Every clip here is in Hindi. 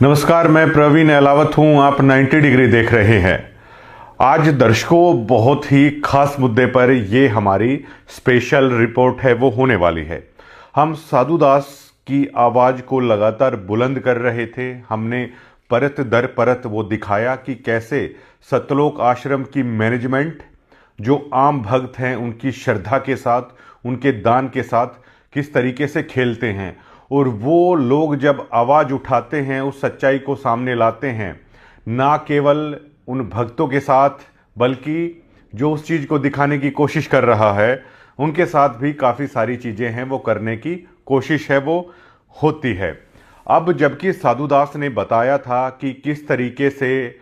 नमस्कार, मैं प्रवीण अहलावत हूं। आप 90 डिग्री देख रहे हैं। आज दर्शकों, बहुत ही खास मुद्दे पर ये हमारी स्पेशल रिपोर्ट है वो होने वाली है। हम साधु दास की आवाज को लगातार बुलंद कर रहे थे। हमने परत दर परत वो दिखाया कि कैसे सतलोक आश्रम की मैनेजमेंट जो आम भक्त हैं उनकी श्रद्धा के साथ, उनके दान के साथ किस तरीके से खेलते हैं, और वो लोग जब आवाज उठाते हैं, उस सच्चाई को सामने लाते हैं, ना केवल उन भक्तों के साथ बल्कि जो उस चीज को दिखाने की कोशिश कर रहा है उनके साथ भी काफी सारी चीजें हैं वो करने की कोशिश है वो होती है। अब जबकि साधु दास ने बताया था कि किस तरीके से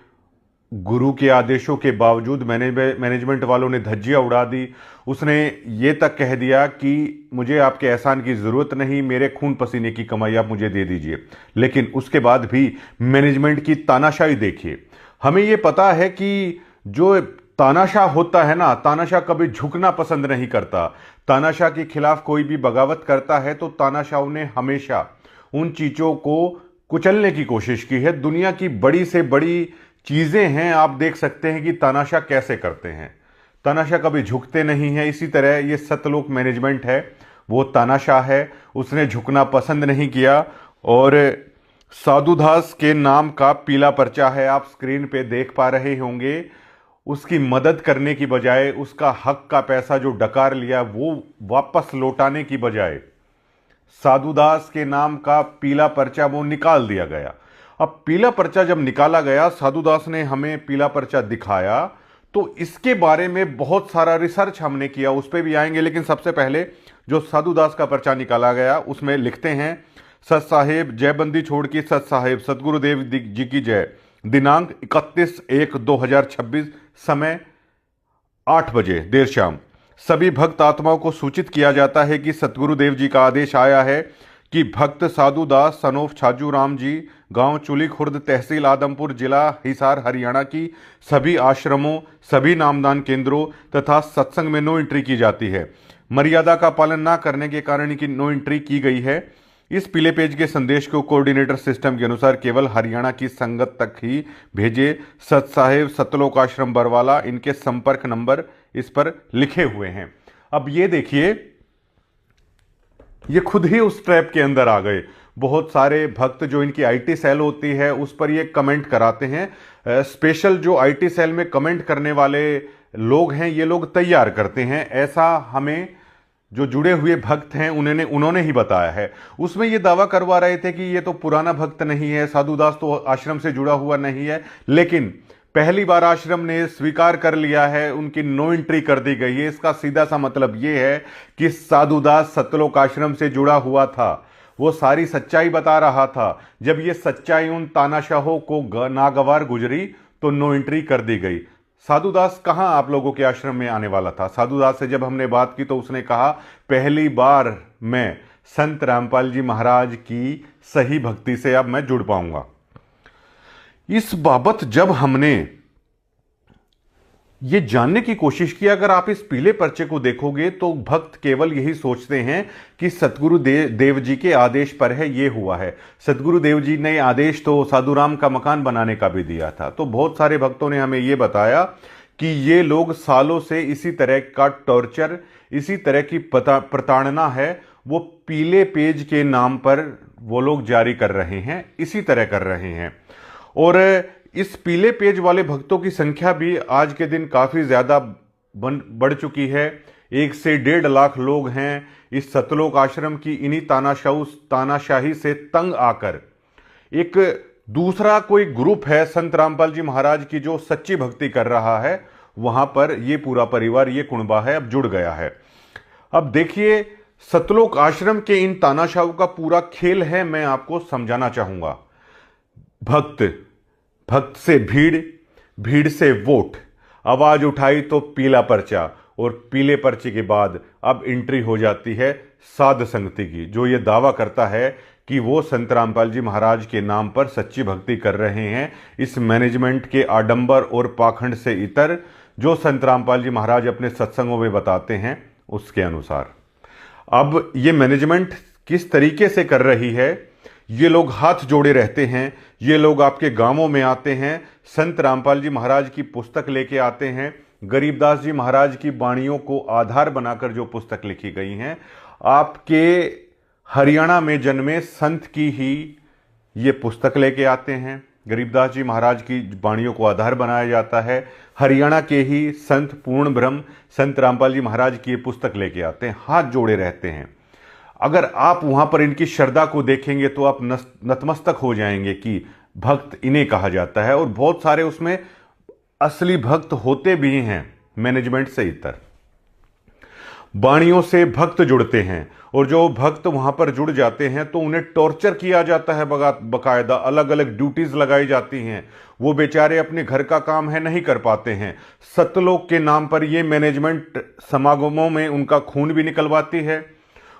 गुरु के आदेशों के बावजूद मैनेजमेंट वालों ने धज्जियां उड़ा दी। उसने ये तक कह दिया कि मुझे आपके एहसान की ज़रूरत नहीं, मेरे खून पसीने की कमाई आप मुझे दे दीजिए। लेकिन उसके बाद भी मैनेजमेंट की तानाशाही देखिए। हमें ये पता है कि जो तानाशाह होता है ना, तानाशाह कभी झुकना पसंद नहीं करता। तानाशाह के खिलाफ कोई भी बगावत करता है तो तानाशाह ने हमेशा उन चीज़ों को कुचलने की कोशिश की है। दुनिया की बड़ी से बड़ी चीजें हैं, आप देख सकते हैं कि तानाशाह कैसे करते हैं। तानाशाह कभी झुकते नहीं है। इसी तरह ये सतलोक मैनेजमेंट है, वो तानाशाह है, उसने झुकना पसंद नहीं किया। और साधु दास के नाम का पीला पर्चा है, आप स्क्रीन पे देख पा रहे होंगे। उसकी मदद करने की बजाय, उसका हक का पैसा जो डकार लिया वो वापस लौटाने की बजाय साधु दास के नाम का पीला पर्चा वो निकाल दिया गया। अब पीला पर्चा जब निकाला गया, साधु दास ने हमें पीला पर्चा दिखाया, तो इसके बारे में बहुत सारा रिसर्च हमने किया, उस पर भी आएंगे। लेकिन सबसे पहले जो साधु दास का पर्चा निकाला गया उसमें लिखते हैं, सत साहेब जयबंदी छोड़ की सत साहेब सतगुरुदेव जी की जय। दिनांक 31/1/2026, समय 8 बजे देर शाम। सभी भक्त आत्माओं को सूचित किया जाता है कि सतगुरुदेव जी का आदेश आया है कि भक्त साधु दास सनोफ छाजू राम जी, गांव चुली खुर्द, तहसील आदमपुर, जिला हिसार, हरियाणा की सभी आश्रमों, सभी नामदान केंद्रों तथा सत्संग में नो एंट्री की जाती है। मर्यादा का पालन न करने के कारण की नो एंट्री की गई है। इस पीले पेज के संदेश को कोऑर्डिनेटर सिस्टम के अनुसार केवल हरियाणा की संगत तक ही भेजे। सत साहेब सतलोक आश्रम बरवाला, इनके संपर्क नंबर इस पर लिखे हुए हैं। अब ये देखिए, ये खुद ही उस ट्रैप के अंदर आ गए। बहुत सारे भक्त जो इनकी आईटी सेल होती है उस पर ये कमेंट कराते हैं। स्पेशल जो आईटी सेल में कमेंट करने वाले लोग हैं, ये लोग तैयार करते हैं, ऐसा हमें जो जुड़े हुए भक्त हैं उन्होंने ही बताया है। उसमें ये दावा करवा रहे थे कि ये तो पुराना भक्त नहीं है, साधु दास तो आश्रम से जुड़ा हुआ नहीं है, लेकिन पहली बार आश्रम ने स्वीकार कर लिया है, उनकी नो एंट्री कर दी गई है। इसका सीधा सा मतलब यह है कि साधु दास सतलोक आश्रम से जुड़ा हुआ था, वो सारी सच्चाई बता रहा था। जब ये सच्चाई उन तानाशाहों को नागवार गुजरी तो नो एंट्री कर दी गई। साधु दास कहां आप लोगों के आश्रम में आने वाला था? साधु दास से जब हमने बात की तो उसने कहा, पहली बार मैं संत रामपाल जी महाराज की सही भक्ति से अब मैं जुड़ पाऊंगा। इस बाबत जब हमने ये जानने की कोशिश की, अगर आप इस पीले पर्चे को देखोगे तो भक्त केवल यही सोचते हैं कि सतगुरु देव जी के आदेश पर है ये हुआ है। सतगुरु देव जी ने आदेश तो साधुराम का मकान बनाने का भी दिया था। तो बहुत सारे भक्तों ने हमें ये बताया कि ये लोग सालों से इसी तरह का टॉर्चर, इसी तरह की प्रताड़ना है वो पीले पेज के नाम पर वो लोग जारी कर रहे हैं, इसी तरह कर रहे हैं। और इस पीले पेज वाले भक्तों की संख्या भी आज के दिन काफी ज्यादा बढ़ चुकी है। 1 से 1.5 लाख लोग हैं इस सतलोक आश्रम की इन्हीं तानाशाही से तंग आकर। एक दूसरा कोई ग्रुप है संत रामपाल जी महाराज की जो सच्ची भक्ति कर रहा है, वहां पर ये पूरा परिवार, ये कुणबा है, अब जुड़ गया है। अब देखिए, सतलोक आश्रम के इन तानाशाहों का पूरा खेल है, मैं आपको समझाना चाहूंगा। भक्त से भीड़, भीड़ से वोट, आवाज उठाई तो पीला पर्चा, और पीले पर्चे के बाद अब एंट्री हो जाती है साध संगति की, जो ये दावा करता है कि वो संत रामपाल जी महाराज के नाम पर सच्ची भक्ति कर रहे हैं। इस मैनेजमेंट के आडंबर और पाखंड से इतर जो संत रामपाल जी महाराज अपने सत्संगों में बताते हैं उसके अनुसार। अब ये मैनेजमेंट किस तरीके से कर रही है ये लोग हाथ जोड़े रहते हैं, ये लोग आपके गांवों में आते हैं, संत रामपाल जी महाराज की पुस्तक लेके आते हैं। गरीबदास जी महाराज की वाणियों को आधार बनाकर जो पुस्तक लिखी गई हैं, आपके हरियाणा में जन्मे संत की ही ये पुस्तक लेके आते हैं। गरीबदास जी महाराज की वाणियों को आधार बनाया जाता है। हरियाणा के ही संत पूर्ण ब्रह्म संत रामपाल जी महाराज की ये पुस्तक लेके आते हैं, हाथ जोड़े रहते हैं। अगर आप वहां पर इनकी श्रद्धा को देखेंगे तो आप नतमस्तक हो जाएंगे कि भक्त इन्हें कहा जाता है। और बहुत सारे उसमें असली भक्त होते भी हैं, मैनेजमेंट से इतर वाणियों से भक्त जुड़ते हैं। और जो भक्त वहां पर जुड़ जाते हैं तो उन्हें टॉर्चर किया जाता है, बकायदा अलग अलग ड्यूटीज लगाई जाती हैं। वो बेचारे अपने घर का काम है नहीं कर पाते हैं। सतलोक के नाम पर ये मैनेजमेंट समागमों में उनका खून भी निकलवाती है।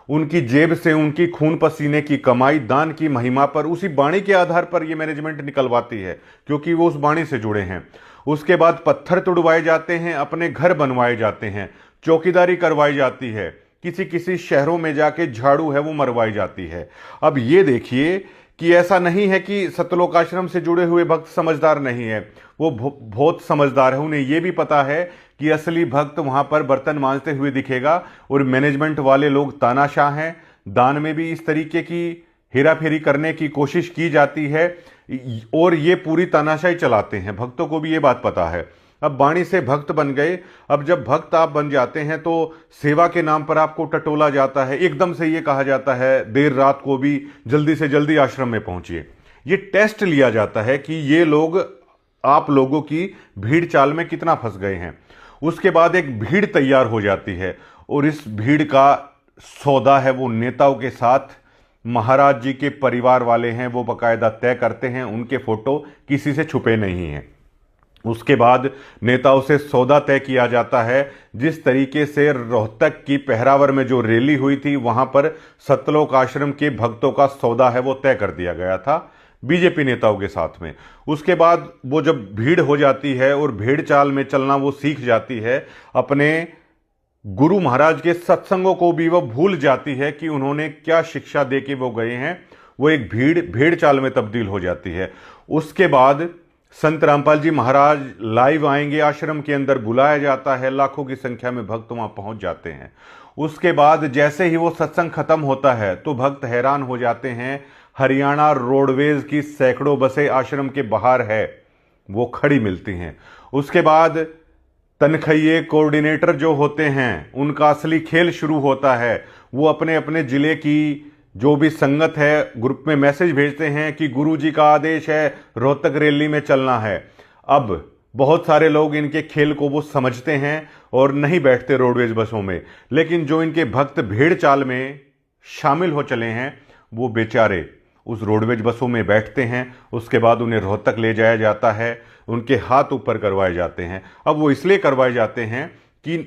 उनकी जेब से उनकी खून पसीने की कमाई दान की महिमा पर उसी वाणी के आधार पर यह मैनेजमेंट निकलवाती है, क्योंकि वो उस वाणी से जुड़े हैं। उसके बाद पत्थर तुड़वाए जाते हैं, अपने घर बनवाए जाते हैं, चौकीदारी करवाई जाती है, किसी किसी शहरों में जाके झाड़ू है वो मरवाई जाती है। अब ये देखिए कि ऐसा नहीं है कि सतलोक आश्रम से जुड़े हुए भक्त समझदार नहीं है, वो बहुत समझदार है। उन्हें यह भी पता है कि असली भक्त वहां पर बर्तन मांजते हुए दिखेगा और मैनेजमेंट वाले लोग तानाशाह हैं। दान में भी इस तरीके की हेराफेरी करने की कोशिश की जाती है और ये पूरी तानाशाही चलाते हैं। भक्तों को भी ये बात पता है। अब वाणी से भक्त बन गए। अब जब भक्त आप बन जाते हैं तो सेवा के नाम पर आपको टटोला जाता है। एकदम से ये कहा जाता है देर रात को भी जल्दी से जल्दी आश्रम में पहुंचिए। ये टेस्ट लिया जाता है कि ये लोग आप लोगों की भीड़ चाल में कितना फंस गए हैं। उसके बाद एक भीड़ तैयार हो जाती है और इस भीड़ का सौदा है वो नेताओं के साथ महाराज जी के परिवार वाले हैं, वो बाकायदा तय करते हैं। उनके फोटो किसी से छुपे नहीं हैं। उसके बाद नेताओं से सौदा तय किया जाता है। जिस तरीके से रोहतक की पहरावर में जो रैली हुई थी वहां पर सतलोक आश्रम के भक्तों का सौदा है वो तय कर दिया गया था बीजेपी नेताओं के साथ में। उसके बाद वो जब भीड़ हो जाती है और भेड़ चाल में चलना वो सीख जाती है, अपने गुरु महाराज के सत्संगों को भी वो भूल जाती है कि उन्होंने क्या शिक्षा दे के वो गए हैं। वो एक भेड़ चाल में तब्दील हो जाती है। उसके बाद संत रामपाल जी महाराज लाइव आएंगे, आश्रम के अंदर बुलाया जाता है, लाखों की संख्या में भक्त वहां पहुंच जाते हैं। उसके बाद जैसे ही वो सत्संग खत्म होता है तो भक्त हैरान हो जाते हैं। हरियाणा रोडवेज की सैकड़ों बसें आश्रम के बाहर है वो खड़ी मिलती हैं। उसके बाद तनखैये कोऑर्डिनेटर जो होते हैं उनका असली खेल शुरू होता है। वो अपने अपने जिले की जो भी संगत है ग्रुप में मैसेज भेजते हैं कि गुरुजी का आदेश है रोहतक रैली में चलना है। अब बहुत सारे लोग इनके खेल को वो समझते हैं और नहीं बैठते रोडवेज बसों में, लेकिन जो इनके भक्त भेड़ चाल में शामिल हो चले हैं वो बेचारे उस रोडवेज बसों में बैठते हैं। उसके बाद उन्हें रोहतक ले जाया जाता है, उनके हाथ ऊपर करवाए जाते हैं। अब वो इसलिए करवाए जाते हैं कि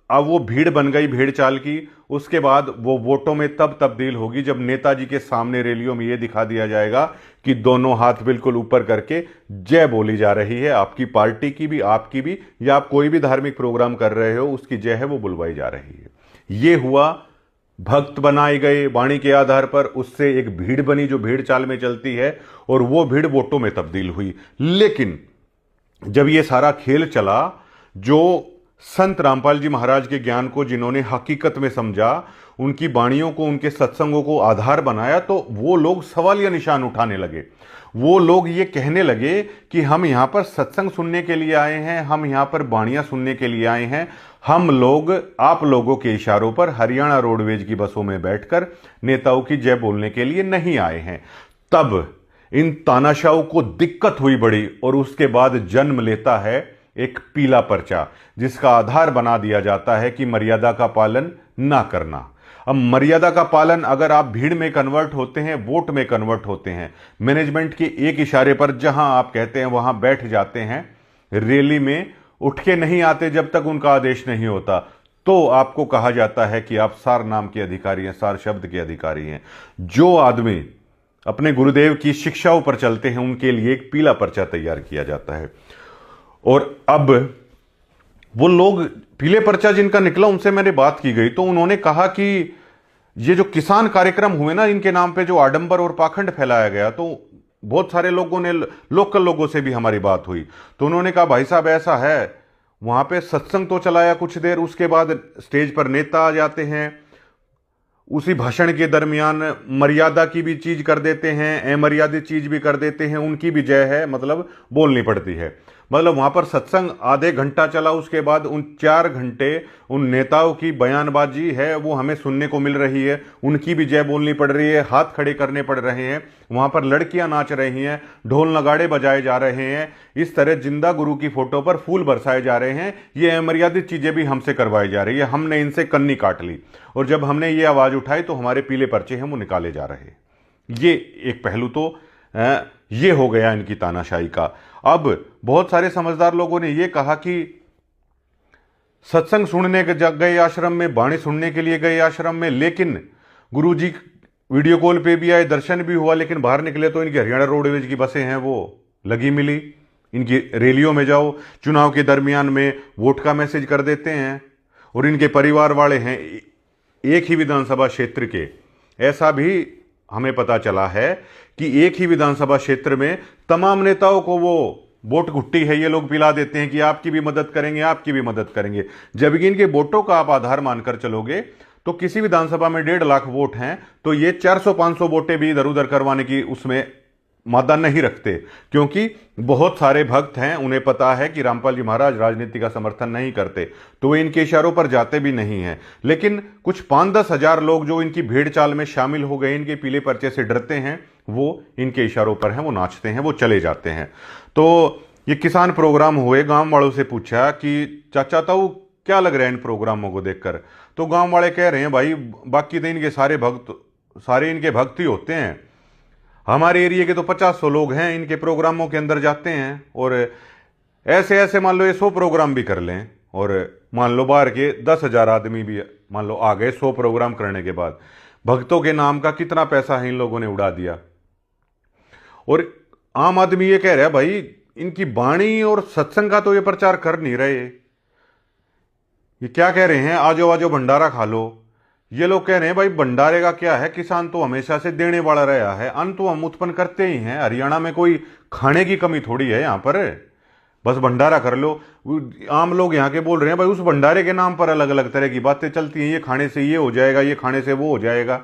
अब वो भीड़ बन गई भेड़ चाल की। उसके बाद वो वोटों में तब तब्दील होगी जब नेताजी के सामने रैलियों में ये दिखा दिया जाएगा कि दोनों हाथ बिल्कुल ऊपर करके जय बोली जा रही है। आपकी पार्टी की भी, आपकी भी, या आप कोई भी धार्मिक प्रोग्राम कर रहे हो उसकी जय है वो बुलवाई जा रही है। ये हुआ, भक्त बनाए गए वाणी के आधार पर, उससे एक भीड़ बनी जो भेड़ चाल में चलती है और वो भीड़ वोटों में तब्दील हुई। लेकिन जब ये सारा खेल चला, जो संत रामपाल जी महाराज के ज्ञान को जिन्होंने हकीकत में समझा, उनकी वाणियों को, उनके सत्संगों को आधार बनाया, तो वो लोग सवालिया निशान उठाने लगे। वो लोग ये कहने लगे कि हम यहां पर सत्संग सुनने के लिए आए हैं, हम यहां पर वाणियां सुनने के लिए आए हैं। हम लोग आप लोगों के इशारों पर हरियाणा रोडवेज की बसों में बैठकर नेताओं की जय बोलने के लिए नहीं आए हैं। तब इन तानाशाहों को दिक्कत हुई बड़ी और उसके बाद जन्म लेता है एक पीला पर्चा, जिसका आधार बना दिया जाता है कि मर्यादा का पालन ना करना। अब मर्यादा का पालन, अगर आप भीड़ में कन्वर्ट होते हैं, वोट में कन्वर्ट होते हैं, मैनेजमेंट के एक इशारे पर जहां आप कहते हैं वहां बैठ जाते हैं, रैली में उठ के नहीं आते जब तक उनका आदेश नहीं होता, तो आपको कहा जाता है कि आप सार नाम के अधिकारी हैं, सार शब्द के अधिकारी हैं। जो आदमी अपने गुरुदेव की शिक्षाओं पर चलते हैं उनके लिए एक पीला पर्चा तैयार किया जाता है। और अब वो लोग, पीले पर्चा जिनका निकला, उनसे मैंने बात की गई तो उन्होंने कहा कि ये जो किसान कार्यक्रम हुए ना, इनके नाम पे जो आडंबर और पाखंड फैलाया गया, तो बहुत सारे लोगों ने, लोकल लोगों से भी हमारी बात हुई, तो उन्होंने कहा भाई साहब ऐसा है, वहां पे सत्संग तो चलाया कुछ देर, उसके बाद स्टेज पर नेता आ जाते हैं, उसी भाषण के दरमियान मर्यादा की भी चीज कर देते हैं, अमर्यादित चीज भी कर देते हैं, उनकी भी जय है मतलब बोलनी पड़ती है। मतलब वहां पर सत्संग आधे घंटा चला, उसके बाद उन 4 घंटे उन नेताओं की बयानबाजी है वो हमें सुनने को मिल रही है, उनकी भी जय बोलनी पड़ रही है, हाथ खड़े करने पड़ रहे हैं, वहां पर लड़कियां नाच रही हैं, ढोल नगाड़े बजाए जा रहे हैं, इस तरह जिंदा गुरु की फोटो पर फूल बरसाए जा रहे हैं। ये अमर्यादित चीजें भी हमसे करवाई जा रही है, हमने इनसे कन्नी काट ली, और जब हमने ये आवाज उठाई तो हमारे पीले पर्चे हैं वो निकाले जा रहे। ये एक पहलू तो ये हो गया इनकी तानाशाही का। अब बहुत सारे समझदार लोगों ने यह कहा कि सत्संग सुनने गए आश्रम में, बाणी सुनने के लिए गए आश्रम में, लेकिन गुरुजी वीडियो कॉल पे भी आए, दर्शन भी हुआ, लेकिन बाहर निकले तो इनकी हरियाणा रोडवेज की बसें हैं वो लगी मिली। इनकी रैलियों में जाओ, चुनाव के दरमियान में वोट का मैसेज कर देते हैं, और इनके परिवार वाले हैं एक ही विधानसभा क्षेत्र के। ऐसा भी हमें पता चला है कि एक ही विधानसभा क्षेत्र में तमाम नेताओं को वो वोट गुट्टी है ये लोग पिला देते हैं कि आपकी भी मदद करेंगे, आपकी भी मदद करेंगे। जबकि इनके वोटों का आप आधार मानकर चलोगे तो किसी विधानसभा में 1.5 लाख वोट हैं, तो ये 400-500 वोटें भी इधर उधर करवाने की उसमें मादा नहीं रखते, क्योंकि बहुत सारे भक्त हैं, उन्हें पता है कि रामपाल जी महाराज राजनीति का समर्थन नहीं करते, तो वे इनके इशारों पर जाते भी नहीं हैं। लेकिन कुछ 5-10 हजार लोग जो इनकी भीड़ चाल में शामिल हो गए, इनके पीले पर्चे से डरते हैं, वो इनके इशारों पर हैं, वो नाचते हैं, वो चले जाते हैं। तो ये किसान प्रोग्राम हुए, गांव वालों से पूछा कि चाचा ताऊ क्या लग रहा है इन प्रोग्रामों को देखकर, तो गांव वाले कह रहे हैं भाई बाकी तो इनके सारे इनके भक्त ही होते हैं, हमारे एरिया के तो 50-100 लोग हैं, इनके प्रोग्रामों के अंदर जाते हैं, और ऐसे ऐसे मान लो ये 100 प्रोग्राम भी कर लें, और मान लो बाहर के 10,000 आदमी भी मान लो आ गए 100 प्रोग्राम करने के बाद, भक्तों के नाम का कितना पैसा है इन लोगों ने उड़ा दिया। और आम आदमी ये कह रहा है भाई इनकी वाणी और सत्संग का तो ये प्रचार कर नहीं रहे, ये क्या कह रहे हैं आजो आजो भंडारा खा लो। ये लोग कह रहे हैं भाई भंडारे का क्या है, किसान तो हमेशा से देने वाला रहा है, अन्न तो हम उत्पन्न करते ही हैं, हरियाणा में कोई खाने की कमी थोड़ी है यहाँ पर, बस भंडारा कर लो। आम लोग यहाँ के बोल रहे हैं भाई उस भंडारे के नाम पर अलग अलग तरह की बातें चलती हैं, ये खाने से ये हो जाएगा, ये खाने से वो हो जाएगा।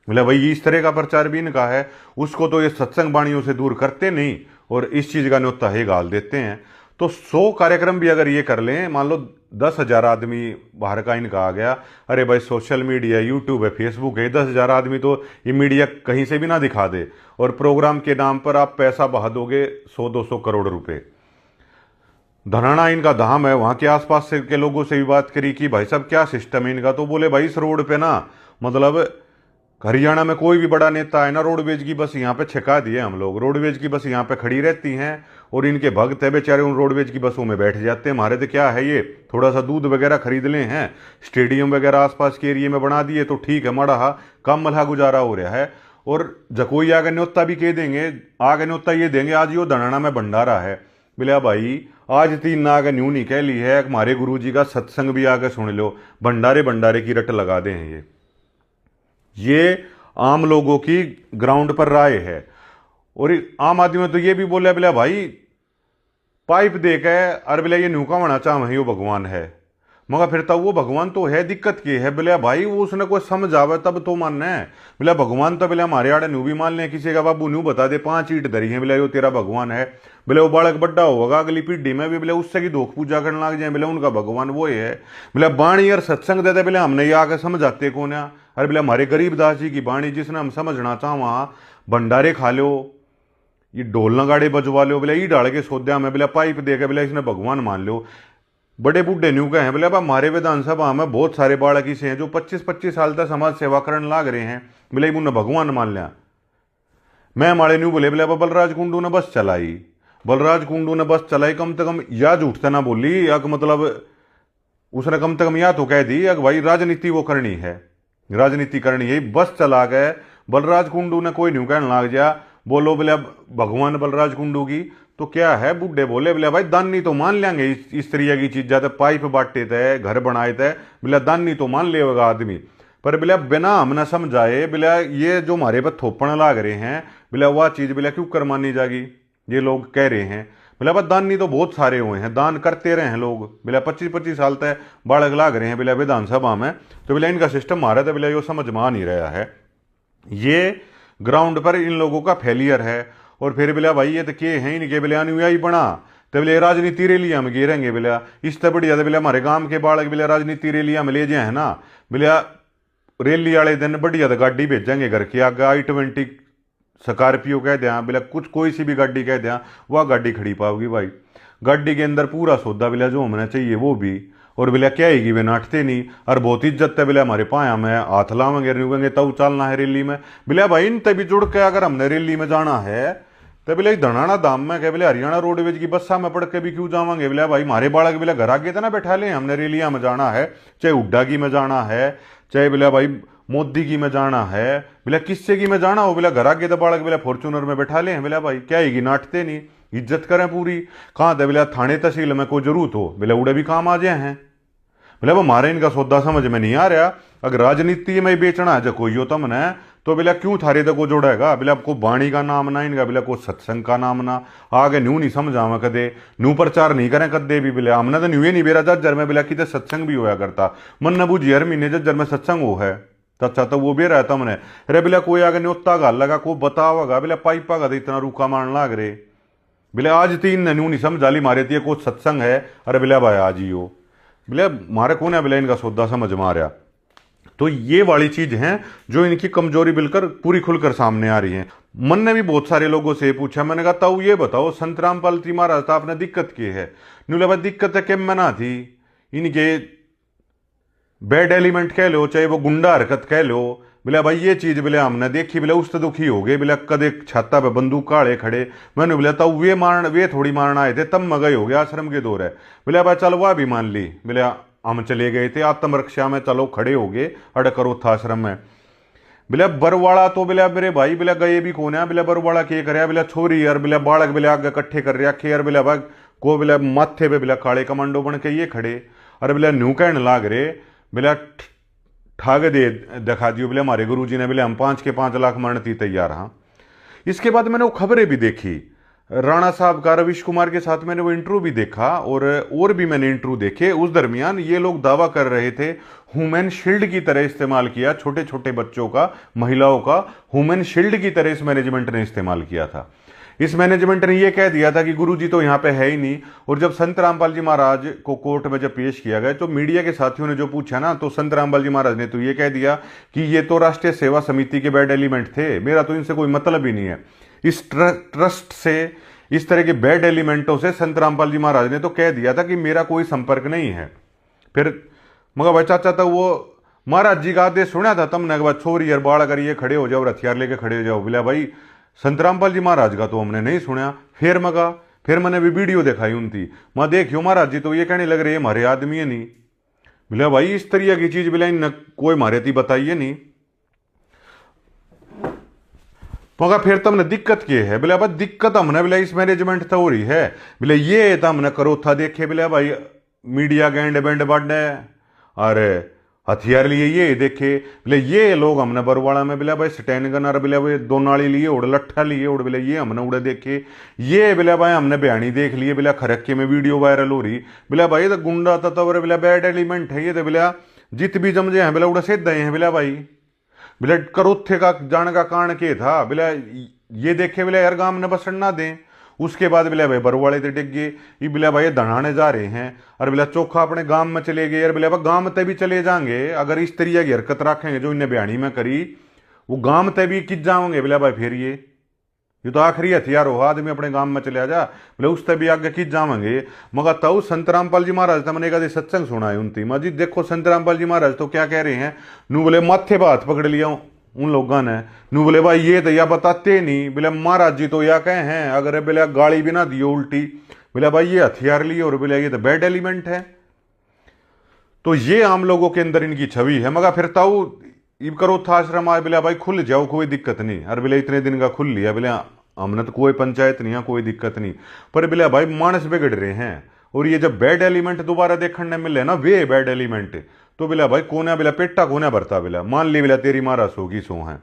बोला भाई इस तरह का प्रचार भी इनका है, उसको तो ये सत्संग वाणियों से दूर करते नहीं, और इस चीज का न्योता ही गाल देते हैं। तो 100 कार्यक्रम भी अगर ये कर लें, मान लो 10,000 आदमी बाहर का इनका आ गया, अरे भाई सोशल मीडिया, यूट्यूब है, फेसबुक है, 10,000 आदमी तो ये मीडिया कहीं से भी ना दिखा दे, और प्रोग्राम के नाम पर आप पैसा बहा दोगे 100-200 करोड़ रुपए। धनाना इनका धाम है, वहां के आसपास से के लोगों से भी बात करी कि भाई साहब क्या सिस्टम है इनका, तो बोले भाई इस रोड पे ना मतलब हरियाणा में कोई भी बड़ा नेता है ना, रोडवेज की बस यहाँ पे छिका दिए हम लोग, रोडवेज की बस यहाँ पे खड़ी रहती हैं, और इनके भक्त है बेचारे उन रोडवेज की बसों में बैठ जाते हैं। हमारे तो क्या है, ये थोड़ा सा दूध वगैरह खरीद ले हैं, स्टेडियम वगैरह आसपास के एरिया में बना दिए तो ठीक है, मड़ा कम मल्हा गुजारा हो रहा है। और जकोई आगे न्योता भी कह देंगे, आगे न्योता ये देंगे आज यो धनाना में भंडारा है, बोले भाई आज 3 नाग न्यू नहीं कह ली है, हमारे गुरु जी का सत्संग भी आगे सुन लो, भंडारे की रट लगा दे हैं। ये आम लोगों की ग्राउंड पर राय है। और आम आदमी तो ये भी बोले बोले भाई पाइप देकर अरे बोले ये न्यूका होना चाहे वो भगवान है, मगर फिर तब वो भगवान तो है, दिक्कत की है बोले भाई वो उसने कोई समझ आवे तब तो मानना है। बोले भगवान तो बोले हमारे आड़े न्यू भी मान ले, किसी का बाबू न्यू बता दे 5 ईंट धरी है, बोले वो तेरा भगवान है, बोले वो बालक बड्डा होगा अगली पीढ़ी में भी बोले उससे की धोख पूजा करने लग जाए, बोले उनका भगवान वो है। बोले बाणी और सत्संग देते बोले हमने ये आके समझाते कौन है, अरे बोले हमारे गरीबदास जी की बाणी जिसने हम समझना चाह वहां भंडारे खा लो, ये ढोल नगाड़े बजवा लो, बोले ई डाल के सोद्या में बोले पाइप दे के बोले इसने भगवान मान लो। बड़े बूढ़े न्यू कहे बोले अब हमारे विधानसभा में बहुत सारे बालक ऐसे हैं जो 25-25 साल तक समाज सेवा करने लाग रहे हैं, बोले उन्हें भगवान मान लिया। मैं हमारे न्यू बोले बोले बलराज कुंडू ने बस चलाई, बलराज कुंडू ने बस चलाई, कम से कम या झूठता ना बोली, या मतलब उसने कम से कम या तो कह दी भाई राजनीति वो करनी है, राजनीति करनी है, बस चला गए। बलराज कुंडू ने कोई न्यू कहने लाग जा, बोलो बोले अब भगवान बलराज कुंडू की तो क्या है, बूढ़े बोले बोले भाई दानी तो मान लेंगे इस तरह की चीज, ज्यादा पाइप बांटे थे, घर बनाए थे, बोले दानी तो मान लेगा आदमी, पर बिला बिना हमने समझाए बिला ये जो हमारे पर थोपण लाग रहे हैं बिला वह चीज बिला क्यों कर मानी जाएगी, ये लोग कह रहे हैं। बिला बस दानी तो बहुत सारे हुए हैं, दान करते रहे हैं लोग, बिला 25-25 साल तक बालक लाग रहे हैं बिला विधानसभा में, तो बिला इनका सिस्टम मारा था बिला ये समझ में आ नहीं रहा है। ये ग्राउंड पर इन लोगों का फेलियर है। और फिर बिला भाई ये तो के हैं इनके बिला अनुयायी बना तो बिला राजनीति रैलियां में गिरेंगे बिला, इस तरह बढ़िया बिला हमारे गांव के बालक बिला राजनीति रैलियां में ले जाए है ना बिला, रैली वाले दिन बढ़िया तो गाड़ी भेजेंगे घर के आगे, i20 स्कॉर्पियो कह दें बिला, कुछ कोई सी भी गाड़ी कह दें वह गाड़ी खड़ी पाओगी भाई, गाड़ी के अंदर पूरा सौदा बिला जो होना चाहिए वो भी, और बिला क्या आएगी वे नाटते नहीं, और बहुत इज्जत है बिला हमारे पाया में हाथ लावेंगे रुकेंगे तब चलना है रैली में बिला भाई। इन तभी जुड़ के अगर हमने रैली में जाना है तो बिला धनाना दाम में क्या बिला हरियाणा रोडवेज की बस्सा में पढ़ के भी क्यों जावांगे बिला भाई, हमारे बालक बिला घर आगे तो ना बैठा ले, हमने रैलियां में जाना है, चाहे हुड्डा की में जाना है, चाहे बिला भाई मोदी की में जाना है, बिला किससे की में जाना हो बिला घर आगे तो बालक बिला फॉर्चूनर में बैठा ले बिला भाई, क्या आएगी नाटते नहीं, इज्जत करें पूरी। कहाँ था बिला थाने तहसील में कोई जरूरत हो बिला उड़े भी काम आ जाए हैं बिला, वो हमारे इनका सौदा समझ में नहीं आ रहा। अगर राजनीति में बेचना है जो कोई हो तमने तो बिला क्यों थारे तक को जोड़ेगा बिला, को बाणी का नाम ना इनका बिला, को सत्संग का नाम ना, आगे न्यू नहीं समझावा कदे, न्यू प्रचार नहीं करें कदे भी बिला, हमने तो न्यू ही नहीं बेरा जज्जर में बिला कितने सत्संग भी होया करता, मन न बूझी हर महीने जज्जर में सत्संग हो है अच्छा तो वो भी रहता हमने, अरे बिला कोई आगे न्योता गाल लगा को बतावागा बिला पाइपा का इतना रूखा मारने लाग रे बिला, आज 3 न्यू नहीं समझा ली मारे थी को सत्संग है, अरे बिला भाई आज ही हो बिला, मारे कौन है बिला इनका सौदा समझ में आ रहा। तो ये वाली चीज है जो इनकी कमजोरी बिलकर पूरी खुलकर सामने आ रही है। मन ने भी बहुत सारे लोगों से पूछा, मैंने कहा ताऊ ये बताओ संत रामपाल जी महाराज था आपने दिक्कत की है, नुला दिक्कत है केम मना थी, इनके बैड एलिमेंट कह लो चाहे वो गुंडा हरकत कह लो बिला भाई, ये चीज बिला हमने देखी बिला, उस तो दुखी हो गए बिला, कदे छाता पे बंदूक काड़े खड़े, मैंने बिला ताऊ वे थोड़ी मारना आए थे तब मगई हो गया आश्रम के दौर है बिला भाई, चल वह भी मान ली बिला, हम चले गए थे आत्मरक्षा में, चलो खड़े हो गए अड़करो था आश्रम में बिला, बरवाड़ा तो बिला मेरे भाई बिला गए भी कौन है बिला, बरवाड़ा के कर बिला छोरी यार बिला, बालक बिला आगे इकट्ठे कर रहा खेर बिला भाग को बिला, माथे पे बिला काले कमांडो बन के ये खड़े, अरे बिला न्यू कहने लाग रहे बिला, ठाग दे दिखा दियो बिला हमारे गुरुजी ने बिला, हम 5 के 5 लाख मरने थी तैयार। हाँ इसके बाद मैंने वो खबरें भी देखी, राणा साहब का रविश कुमार के साथ मैंने वो इंटरव्यू भी देखा, और भी मैंने इंटरव्यू देखे, उस दरमियान ये लोग दावा कर रहे थे ह्यूमन शील्ड की तरह इस्तेमाल किया, छोटे छोटे बच्चों का महिलाओं का ह्यूमन शील्ड की तरह इस मैनेजमेंट ने इस्तेमाल किया था। इस मैनेजमेंट ने यह कह दिया था कि गुरुजी तो यहाँ पे है ही नहीं, और जब संत रामपाल जी महाराज को कोर्ट में जब पेश किया गया तो मीडिया के साथियों ने जो पूछा ना, तो संत रामपाल जी महाराज ने तो ये कह दिया कि ये तो राष्ट्रीय सेवा समिति के बैड एलिमेंट थे, मेरा तो इनसे कोई मतलब ही नहीं है। इस ट्रस्ट से, इस तरह के बैड एलिमेंटों से संत रामपाल जी महाराज ने तो कह दिया था कि मेरा कोई संपर्क नहीं है। फिर मगर भाई चाचा तो वो महाराज जी का आदेश सुना था तमने के बाद छोरी यार बाढ़ करिए खड़े हो जाओ, हथियार लेके खड़े हो जाओ, बोला भाई संत रामपाल जी महाराज का तो हमने नहीं सुना। फिर मैंने भी वीडियो दिखाई उनकी, मैं देखियो महाराज जी तो ये कहने लग रहे हमारे आदमी है नहीं, बोला भाई इस तरह की चीज बिला इन कोई मारे थी बताइए नहीं, मगर फिर तुमने दिक्कत क्या है बोले, भाई दिक्कत हमने बोला इस मैनेजमेंट तो हो रही है बोले, ये तो हमने करो था देखे बोले भाई मीडिया गेंड बेंड बढ़ने और हथियार लिए ये देखे बोले, ये लोग हमने बरवाड़ा में बोले भाई स्टैंड गनर बोले भाई 2 नाली लिए उड़ लट्ठा लिए उड़ बोले, ये हमने उड़े देखे, ये बोले भाई हमने बयानी देख लिए बोले, खरक्के में वीडियो वायरल हो रही बोले भाई तो गुंडा था तो बोले बैड एलिमेंट है ये तो बोले, जित भी जमजे हैं बोले उड़े सीध हैं बोले भाई, बोले करोथे का जाने का कारण के था बोले, ये देखे बोले यार गांव ने बसण ना दें, उसके बाद बोले भाई बरवाड़े ते डिग गए, ये बोले भाई धनाने जा रहे हैं, और बोले चोखा अपने गांव में चले गए, यार बोले भाई गांव में भी चले जाएंगे अगर इस तरीके की हरकत रखेंगे जो इन्हें बयानी में करी, वो गांव में भी किस जाओगे बोले भाई, फिर ये तो आखिरी हथियार हो, आदमी अपने गांव में चले जा बोले, उस भी आगे किस जाएंगे। मगर तब संत रामपाल जी महाराज था मैंने कहा सत्संग सुना है उनकी, मजी देखो संत रामपाल जी महाराज तो क्या कह रहे हैं, नू बोले माथे पर हाथ पकड़ लिया उन लोगों ने, नू बोले भाई ये तो या बताते नहीं बोले, महाराज जी तो या कहे हैं अगर बोले गाली भी ना दियो उल्टी बोले भाई ये हथियार लिए, और बोले ये तो बैड एलिमेंट है। तो ये आम लोगों के अंदर इनकी छवि है। मगर फिर ताऊ इब करो था आश्रम आए बोले भाई खुल जाओ कोई दिक्कत नहीं, अरे बोले इतने दिन का खुल लिया बोले, हमने तो कोई पंचायत नहीं है कोई दिक्कत नहीं, पर बोले भाई मानस बिगड़ रहे हैं, और ये जब बैड एलिमेंट दोबारा देखने मिले ना वे बैड एलिमेंट, तो बिला भाई कोने बिला पेटा कोने भरता बिला, मान ली बिला तेरी मारा सोगी सो है।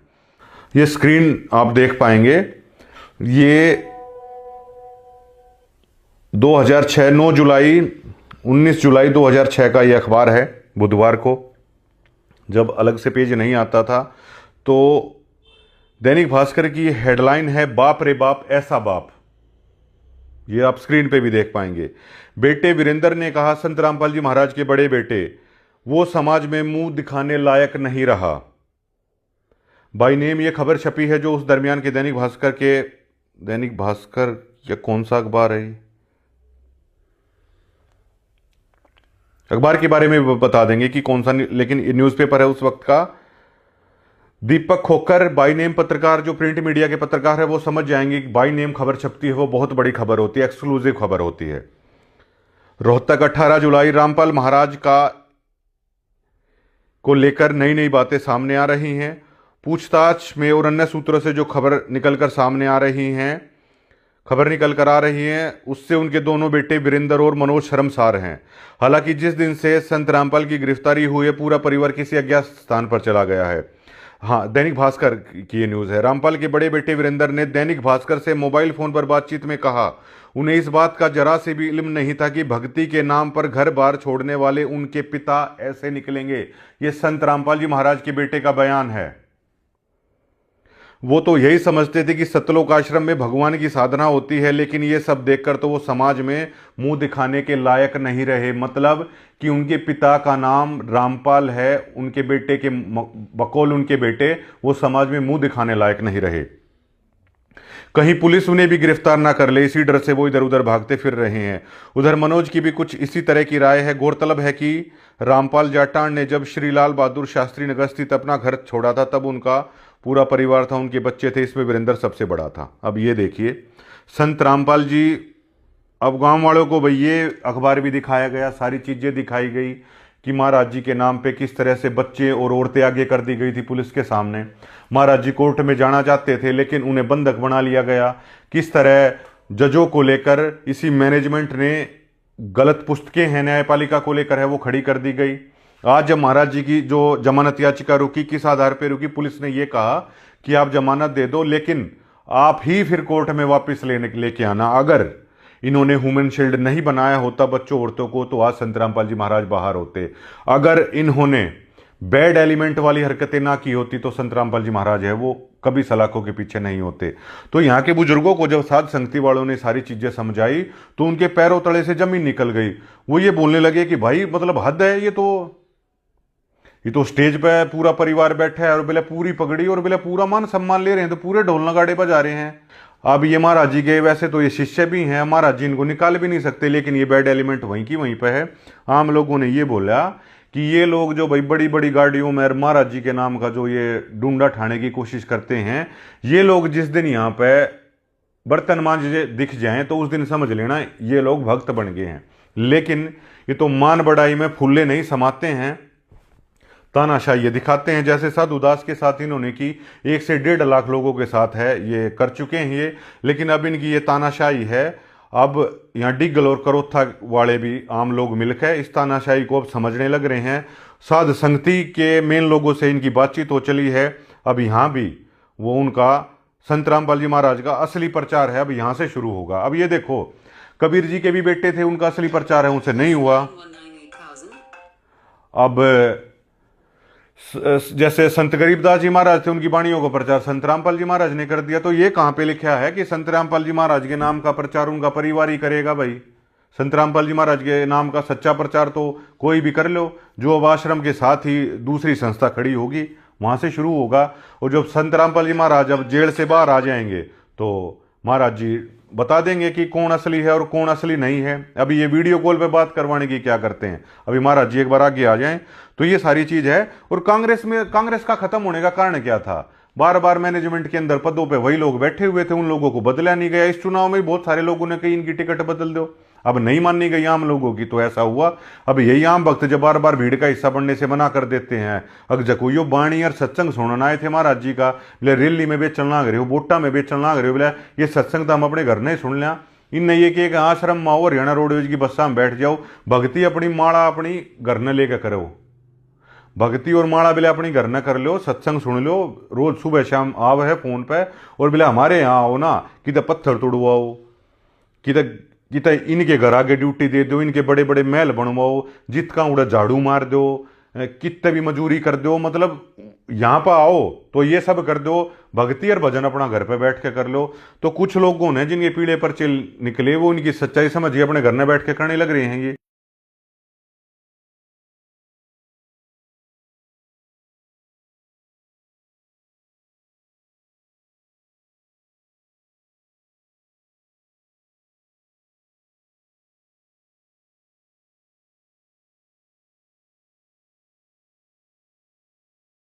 ये स्क्रीन आप देख पाएंगे, ये 2006 9 जुलाई 19 जुलाई 2006 का ये अखबार है। बुधवार को जब अलग से पेज नहीं आता था तो दैनिक भास्कर की हेडलाइन है, बाप रे बाप ऐसा बाप। ये आप स्क्रीन पे भी देख पाएंगे। बेटे वीरेंद्र ने कहा, संत रामपाल जी महाराज के बड़े बेटे वो समाज में मुंह दिखाने लायक नहीं रहा। बाय नेम ये खबर छपी है जो उस दरमियान के दैनिक भास्कर या कौन सा अखबार है, अखबार के बारे में बता देंगे कि कौन सा, लेकिन न्यूज़पेपर है उस वक्त का। दीपक खोकर बाय नेम पत्रकार, जो प्रिंट मीडिया के पत्रकार है वो समझ जाएंगे कि बाय नेम खबर छपती है वो बहुत बड़ी खबर होती है, एक्सक्लूसिव खबर होती है। रोहतक 18 जुलाई रामपाल महाराज को लेकर नई नई बातें सामने आ रही हैं। पूछताछ में और अन्य सूत्रों से जो खबर निकल कर आ रही हैं उससे उनके दोनों बेटे वीरेंद्र और मनोज शर्मसार हैं। हालांकि जिस दिन से संत रामपाल की गिरफ्तारी हुई है पूरा परिवार किसी अज्ञात स्थान पर चला गया है। हाँ, दैनिक भास्कर की ये न्यूज़ है। रामपाल के बड़े बेटे वीरेंद्र ने दैनिक भास्कर से मोबाइल फोन पर बातचीत में कहा, उन्हें इस बात का जरा से भी इल्म नहीं था कि भक्ति के नाम पर घर बार छोड़ने वाले उनके पिता ऐसे निकलेंगे। ये संत रामपाल जी महाराज के बेटे का बयान है। वो तो यही समझते थे कि सतलोक आश्रम में भगवान की साधना होती है, लेकिन ये सब देखकर तो वो समाज में मुंह दिखाने के लायक नहीं रहे। मतलब कि उनके पिता का नाम रामपाल है, उनके बेटे के बकौल उनके बेटे वो समाज में मुंह दिखाने लायक नहीं रहे। कहीं पुलिस उन्हें भी गिरफ्तार ना कर ले, इसी डर से वो इधर उधर भागते फिर रहे हैं। उधर मनोज की भी कुछ इसी तरह की राय है। गौरतलब है कि रामपाल जाटान ने जब श्री लाल बहादुर शास्त्री नगर स्थित अपना घर छोड़ा था तब उनका पूरा परिवार था, उनके बच्चे थे, इसमें वीरेंद्र सबसे बड़ा था। अब ये देखिए संत रामपाल जी, अब गांव वालों को भाई ये अखबार भी दिखाया गया, सारी चीजें दिखाई गई कि महाराज जी के नाम पे किस तरह से बच्चे और औरतें आगे कर दी गई थी पुलिस के सामने। महाराज जी कोर्ट में जाना चाहते थे लेकिन उन्हें बंधक बना लिया गया। किस तरह जजों को लेकर इसी मैनेजमेंट ने गलत पुस्तकें हैं न्यायपालिका को लेकर है वो खड़ी कर दी गई। आज जब महाराज जी की जो जमानत याचिका रुकी, किस आधार पर रुकी? पुलिस ने यह कहा कि आप जमानत दे दो लेकिन आप ही फिर कोर्ट में वापस लेके आना। अगर इन्होंने ह्यूमन शील्ड नहीं बनाया होता बच्चों औरतों को तो आज संत रामपाल जी महाराज बाहर होते। अगर इन्होंने बैड एलिमेंट वाली हरकतें ना की होती तो संत रामपाल जी महाराज है वो कभी सलाखों के पीछे नहीं होते। तो यहाँ के बुजुर्गों को जब साध संगति वालों ने सारी चीजें समझाई तो उनके पैरों तले से जमीन निकल गई। वो ये बोलने लगे कि भाई मतलब हद है, ये तो स्टेज पे पूरा परिवार बैठा है और बोले पूरी पगड़ी और बोले पूरा मान सम्मान ले रहे हैं, तो पूरे ढोल नगाड़े बजा रहे हैं। अब ये महाराज जी के वैसे तो ये शिष्य भी हैं, महाराज जी इनको निकाल भी नहीं सकते, लेकिन ये बैड एलिमेंट वहीं की वहीं पे है। आम लोगों ने ये बोला कि ये लोग जो भाई बड़ी बड़ी गाड़ियों में महाराज जी के नाम का जो ये डूंडा ठाने की कोशिश करते हैं, ये लोग जिस दिन यहाँ पे बर्तन मांझे दिख जाएं तो उस दिन समझ लेना ये लोग भक्त बन गए हैं। लेकिन ये तो मान बढ़ाई में फुल्ले नहीं समाते हैं, तानाशाही ये दिखाते हैं। जैसे साधु दास के साथ इन्होंने की 1 से 1.5 लाख लोगों के साथ है ये कर चुके हैं ये, लेकिन अब इनकी ये तानाशाही है। अब यहाँ डिग्गल और करोथा वाले भी आम लोग मिलकर इस तानाशाही को अब समझने लग रहे हैं। साध संगति के मेन लोगों से इनकी बातचीत हो चली है। अब यहाँ भी वो उनका संत रामपाल जी महाराज का असली प्रचार है, अब यहाँ से शुरू होगा। अब ये देखो कबीर जी के भी बेटे थे, उनका असली प्रचार है, उनसे नहीं हुआ। अब जैसे संत गरीबदास जी महाराज थे, उनकी वाणियों का प्रचार संत रामपाल जी महाराज ने कर दिया। तो ये कहां पे लिखा है कि संत रामपाल जी महाराज के नाम का प्रचार उनका परिवार ही करेगा? भाई संत रामपाल जी महाराज के नाम का सच्चा प्रचार तो कोई भी कर लो, जो अब आश्रम के साथ ही दूसरी संस्था खड़ी होगी वहां से शुरू होगा। और जब संत रामपाल जी महाराज अब जेल से बाहर आ जाएंगे तो महाराज जी बता देंगे कि कौन असली है और कौन असली नहीं है। अभी ये वीडियो कॉल पे बात करवाने की क्या करते हैं, अभी महाराज जी एक बार आगे आ जाएं तो ये सारी चीज है। और कांग्रेस का खत्म होने का कारण क्या था? बार बार मैनेजमेंट के अंदर पदों पे वही लोग बैठे हुए थे, उन लोगों को बदला नहीं गया। इस चुनाव में बहुत सारे लोगों ने कही इनकी टिकट बदल दो, अब नहीं माननी गई आम लोगों की, तो ऐसा हुआ। अब यही आम भक्त जब बार बार भीड़ का हिस्सा बनने से मना कर देते हैं। अग जकोयो बाणी और सत्संग सुनना आए थे महाराज जी का, बोले रैली में बेचन लाग रहे हो, बोटा में बेचन लाग रहे हो, बोले ये सत्संग तो हम अपने घर नहीं सुन लिया। इन ये कि आश्रम में आओ, हरियाणा रोडवेज की बस्सा में बैठ जाओ, भक्ति अपनी माड़ा अपनी घर न लेकर करो। भक्ति और माला बिले अपनी घर न कर लो, सत्संग सुन लो, रोज सुबह शाम आव है फोन पे, और बिले हमारे यहाँ आओ ना, किधर पत्थर तोड़वाओ, किधर किधर इनके घर आगे ड्यूटी दे दो, इनके बड़े बड़े महल बनवाओ, जितना उड़ा झाड़ू मार दो, कितने भी मजूरी कर दो, मतलब यहाँ पर आओ तो ये सब कर दो, भक्ति और भजन अपना घर पे बैठ के कर लो। तो कुछ लोगों ने जिनके पीड़े पर चिल निकले वो इनकी सच्चाई समझिए अपने घर में बैठ के करने लग रहे हैं ये।